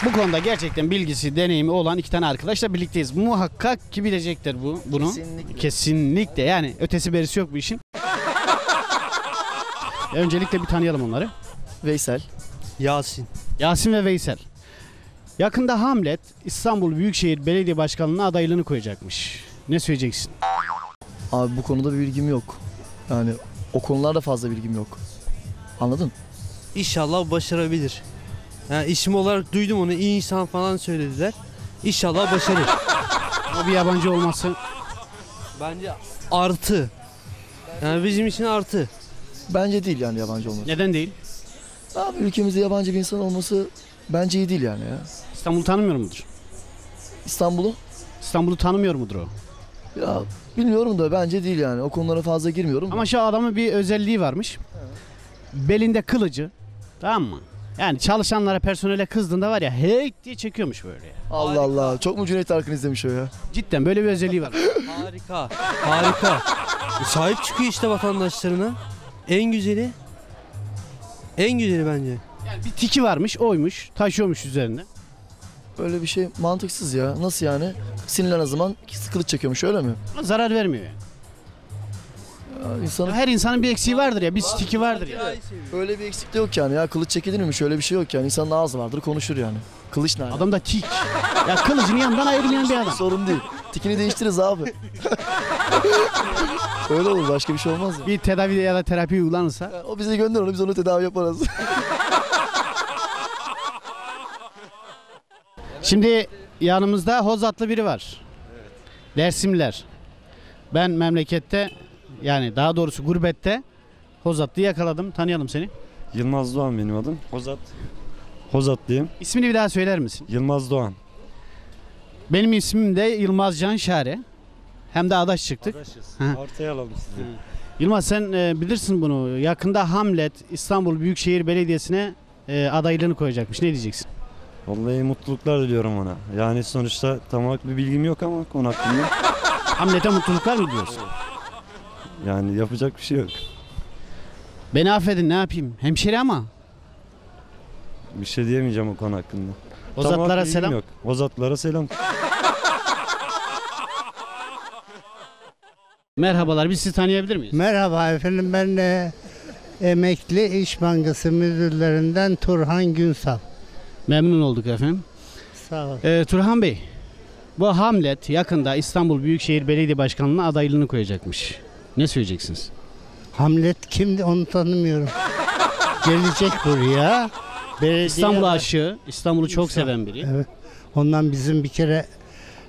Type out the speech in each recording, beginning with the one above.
Bu konuda gerçekten bilgisi, deneyimi olan iki tane arkadaşla birlikteyiz. Muhakkak ki bilecektir bunu. Kesinlikle. Kesinlikle. Yani ötesi berisi yok bu işin. Öncelikle bir tanıyalım onları. Veysel. Yasin. Yasin ve Veysel. Yakında Hamlet İstanbul Büyükşehir Belediye Başkanlığı'na adaylığını koyacakmış. Ne söyleyeceksin? Abi bu konuda bir bilgim yok. Yani o konularda fazla bilgim yok. Anladın? İnşallah başarabilir. Yani isim olarak duydum onu, iyi insan falan söylediler. İnşallah başarır. Ama bir yabancı olması. Bence artı. Yani bizim için artı. Bence değil yani yabancı olması. Neden değil? Abi ülkemizde yabancı bir insan olması bence iyi değil yani ya. İstanbul'u tanımıyor mudur? İstanbul'u? İstanbul'u tanımıyor mudur o? Ya bilmiyorum da bence değil yani. O konulara fazla girmiyorum. Ama şu adamın bir özelliği varmış. Belinde kılıcı. Tamam mı? Yani çalışanlara, personele kızdığında var ya hey diye çekiyormuş böyle. Allah Allah. Çok mu Cüneyt Arkın izlemiş o ya? Cidden böyle bir özelliği var. Harika. Harika. Sahip çıkıyor işte vatandaşlarına. En güzeli. En güzeli bence. Yani bir tiki varmış, oymuş, taşıyormuş üzerinde. Öyle bir şey mantıksız ya. Nasıl yani? Sinirlenen zaman kılıç çekiyormuş öyle mi? Ama zarar vermiyor yani. Ya insanın Her insanın bir eksiği vardır ya, bir tiki vardır ya. öyle bir eksikliği yok yani ya. Kılıç çekilir mi? Şöyle bir şey yok yani. İnsanın ağzı vardır konuşur yani. Kılıç ne? Adam da tik. Ya kılıcını yanından ayırmayan bir adam. Sorun değil. Tikini değiştiririz abi. Öyle olur. Başka bir şey olmaz ya. Bir tedavi ya da terapi uygulanırsa. Yani o bize gönder onu biz onu tedavi yaparız. Şimdi yanımızda Hozatlı biri var. Dersimliler. Ben memlekette yani daha doğrusu gurbette Hozatlı'yı yakaladım. Tanıyalım seni. Yılmaz Doğan benim adım. Hozatlıyım. İsmini bir daha söyler misin? Yılmaz Doğan. Benim ismim de Yılmaz Can Şare. Hem de adaş çıktık. Adaşız. Hı. Ortaya alalım sizi. Yılmaz sen bilirsin bunu. Yakında Hamlet İstanbul Büyükşehir Belediyesi'ne adaylığını koyacakmış. Ne diyeceksin? Vallahi mutluluklar diliyorum ona. Yani sonuçta tam olarak bir bilgim yok ama konu hakkında. Hamlet'e mutluluklar mı diyorsun? Yani yapacak bir şey yok. Beni affedin ne yapayım? Hemşire ama. Bir şey diyemeyeceğim o konu hakkında. Tam olarak Hozatlara bilgim selam. yok. Hozatlara selam. Merhabalar, biz sizi tanıyabilir miyiz? Merhaba efendim, ben emekli İş Bankası müdürlerinden Turhan Günsal. Memnun olduk efendim. Sağ ol. Turhan Bey, bu Hamlet yakında İstanbul Büyükşehir Belediye Başkanlığı'na adaylığını koyacakmış. Ne söyleyeceksiniz? Hamlet kimdi onu tanımıyorum. Gelecek buraya. Belediye İstanbul'a aşığı, İstanbul'u çok seven biri. Evet. Ondan bizim bir kere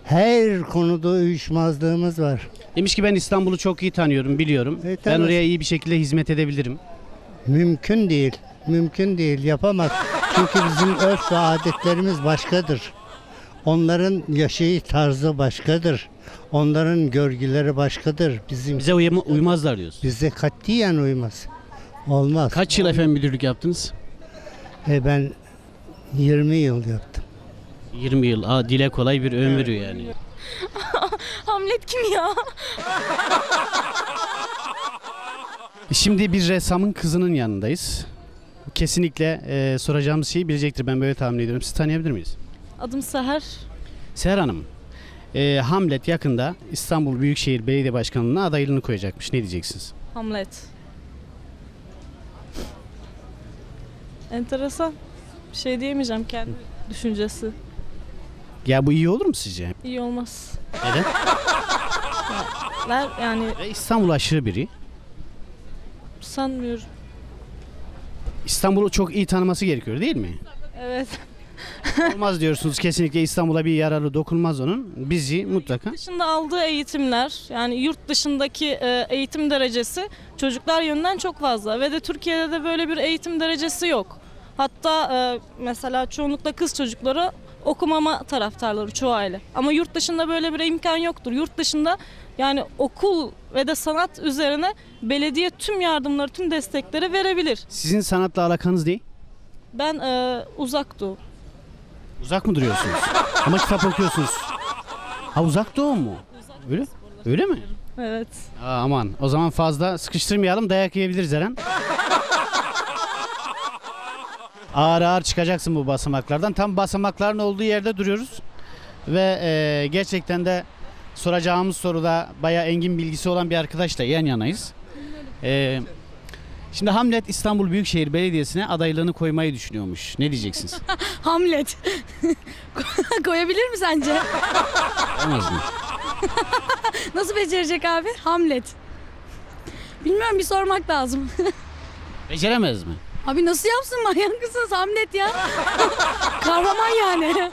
her konuda uyuşmazlığımız var. Demiş ki ben İstanbul'u çok iyi tanıyorum, biliyorum. Evet, Ben evet. oraya iyi bir şekilde hizmet edebilirim. Mümkün değil. Mümkün değil. Yapamaz. Çünkü bizim örf ve adetlerimiz başkadır. Onların yaşayış tarzı başkadır. Onların görgüleri başkadır. Bize uymazlar diyorsun. Bize katiyen uymaz. Olmaz. Kaç yıl efendim müdürlük yaptınız? Ben 20 yıl yaptım. 20 yıl. Dile kolay bir ömür yani. Hamlet kim ya? Şimdi bir ressamın kızının yanındayız. Kesinlikle soracağımız şeyi bilecektir. Ben böyle tahmin ediyorum. Sizi tanıyabilir miyiz? Adım Seher. Seher Hanım, Hamlet yakında İstanbul Büyükşehir Belediye Başkanlığı'na adaylığını koyacakmış. Ne diyeceksiniz? Hamlet. Enteresan. Bir şey diyemeyeceğim, kendi düşüncesi. Ya bu iyi olur mu sizce? İyi olmaz. Neden? Yani İstanbul aşığı biri. sanmıyorum. İstanbul'u çok iyi tanıması gerekiyor değil mi? Evet. Olmaz diyorsunuz, kesinlikle İstanbul'a bir yararı dokunmaz onun. Bizi mutlaka. Dışında aldığı eğitimler, yani yurt dışındaki eğitim derecesi çocuklar yönünden çok fazla ve de Türkiye'de de böyle bir eğitim derecesi yok. Hatta mesela çoğunlukla kız çocukları okumama taraftarları çoğu aile. Ama yurt dışında böyle bir imkan yoktur. Yurt dışında yani okul ve de sanat üzerine belediye tüm yardımları, tüm destekleri verebilir. Sizin sanatla alakanız değil. Ben Uzak Doğu. Uzak mı duruyorsunuz? Ama kitap okuyorsunuz. Ha, Uzak Doğu mu? Öyle? Öyle mi? Evet. Aman, o zaman fazla sıkıştırmayalım, dayak yiyebiliriz her an. Ağır ağır çıkacaksın bu basamaklardan. Tam basamakların olduğu yerde duruyoruz. Ve gerçekten de soracağımız soruda bayağı engin bilgisi olan bir arkadaşla yan yanayız. Şimdi Hamlet İstanbul Büyükşehir Belediyesi'ne adaylığını koymayı düşünüyormuş. Ne diyeceksiniz? Hamlet. Koyabilir mi sence? Olmaz mı? Nasıl becerecek abi? Hamlet. Bilmiyorum, bir sormak lazım. Beceremez mi? Abi nasıl yapsın, manyak mısınız? Hamlet ya. Kahraman yani. Ne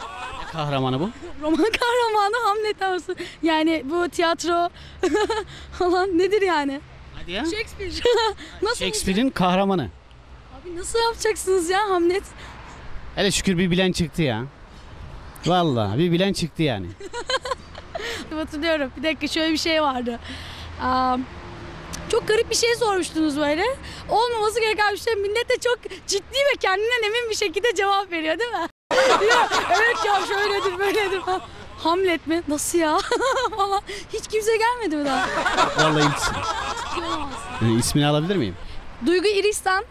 kahramanı bu? Roman kahramanı Hamlet olsun. Yani bu tiyatro falan nedir yani? Hadi ya. Shakespeare. Nasıl? Shakespeare'in kahramanı. Abi nasıl yapacaksınız ya Hamlet? Hele şükür bir bilen çıktı ya. Vallahi bir bilen çıktı yani. Hatırlıyorum. Bir dakika, şöyle bir şey vardı. Çok garip bir şey sormuştunuz böyle. Olmaması gereken bir şey. Millet de çok ciddi ve kendinden emin bir şekilde cevap veriyor değil mi? Diyor, evet ya şöyledir böyledir falan. Hamlet mi? Nasıl ya? Falan. Hiç kimse gelmedi mi daha? Vallahi ismini alabilir miyim? Duygu İristan.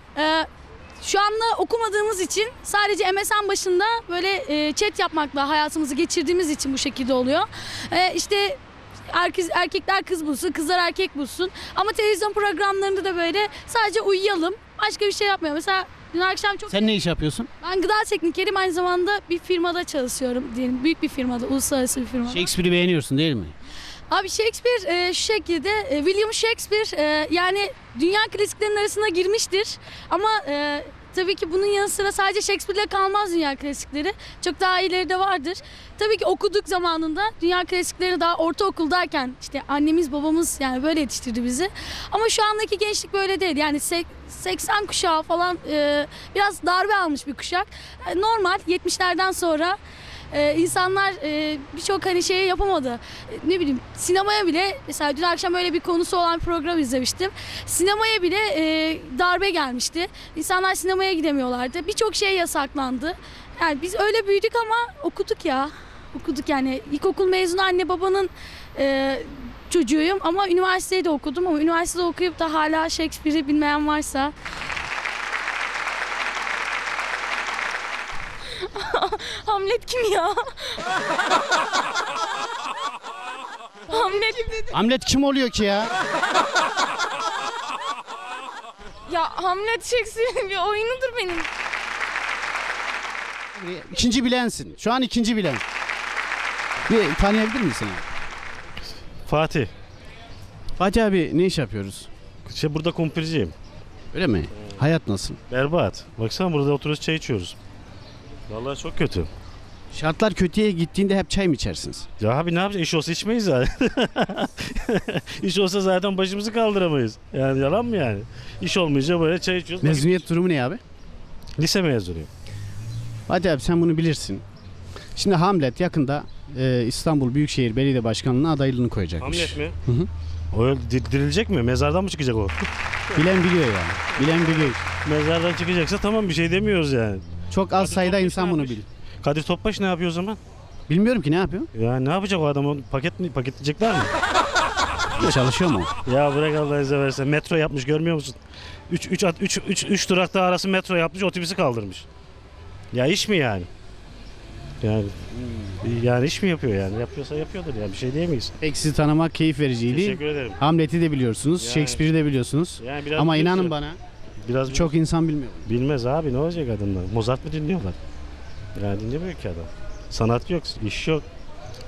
Şu anda okumadığımız için sadece MSN başında böyle chat yapmakla hayatımızı geçirdiğimiz için bu şekilde oluyor. İşte erkekler kız bulsun, kızlar erkek bulsun. Ama televizyon programlarında da böyle sadece uyuyalım, başka bir şey yapmıyor. Mesela dün akşam çok... Sen ne iş yapıyorsun? Ben gıda teknikeriyim, aynı zamanda bir firmada çalışıyorum diyelim. Büyük bir firmada, uluslararası bir firmada. Shakespeare'i beğeniyorsun değil mi? Abi Shakespeare şu şekilde, William Shakespeare yani dünya klasiklerinin arasına girmiştir. Ama tabii ki bunun yanı sıra sadece Shakespeare'le kalmaz dünya klasikleri. Çok daha ileride vardır. Tabii ki okuduk zamanında dünya klasiklerini daha ortaokuldayken işte annemiz babamız yani böyle yetiştirdi bizi. Ama şu andaki gençlik böyle değil. Yani 80 kuşağı falan biraz darbe almış bir kuşak. Normal 70'lerden sonra insanlar birçok hani şeyi yapamadı. Ne bileyim sinemaya bile mesela dün akşam öyle bir konusu olan bir program izlemiştim. Sinemaya bile darbe gelmişti. İnsanlar sinemaya gidemiyorlardı. Birçok şey yasaklandı. Yani biz öyle büyüdük ama okuduk ya. Okuduk yani. İlkokul mezunu anne babanın çocuğuyum ama üniversiteyi de okudum ama üniversitede okuyup da hala Shakespeare'i bilmeyen varsa Hamlet kim ya? Hamlet kim dedi? Hamlet kim oluyor ki ya? Ya Hamlet Shakespeare'in bir oyunudur benim. İkinci bilensin. Şu an ikinci bilen. Bir tanıyabilir misin abi? Fatih. Fatih abi ne iş yapıyoruz? Burada kumpirciyim. Öyle mi? Hayat nasıl? Berbat. Baksana burada oturuyoruz çay içiyoruz. Vallahi çok kötü. Şartlar kötüye gittiğinde hep çay mı içersiniz? Ya abi ne yapacağız? İş olsa içmeyiz zaten. İş olsa zaten başımızı kaldıramayız. Yani yalan mı yani? İş olmayınca böyle çay içiyoruz. Mezuniyet durumu ne abi? Lise mezunuyum. Fatih abi sen bunu bilirsin. Şimdi Hamlet yakında İstanbul Büyükşehir Belediye Başkanlığı'na adaylığını koyacakmış. Hamlet mi? Hı hı. O dirilecek mi? Mezardan mı çıkacak o? Bilen biliyor yani. Bilen biliyor. Mezardan çıkacaksa tamam bir şey demiyoruz yani. Çok az sayıda Topbaş insan ne bunu yapmış? bilir. Kadir Topbaş ne yapıyor o zaman? Bilmiyorum ki ne yapıyor? Ya ne yapacak o adam? Onu paketleyecekler mi? Çalışıyor mu? Ya bırak Allah izin versen. Metro yapmış görmüyor musun? 3 durakta arası metro yapmış, otobüsü kaldırmış. Ya iş mi yani? Yani iş mi yapıyor yani? Yapıyorsa yapıyordur ya. Bir şey diyemeyiz. Peki sizi tanımak keyif vericiydi. Teşekkür ederim. Hamlet'i de biliyorsunuz, Yani. Shakespeare'i de biliyorsunuz. Yani biraz Ama biliyorsun. inanın bana Biraz çok insan bilmiyor. bilmez abi, ne olacak adamlar? Mozart mı dinliyorlar? Yani dinlemiyor ki adam. Sanat yok, iş yok,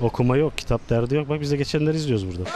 okuma yok, kitap derdi yok. Bak biz de geçenleri izliyoruz burada.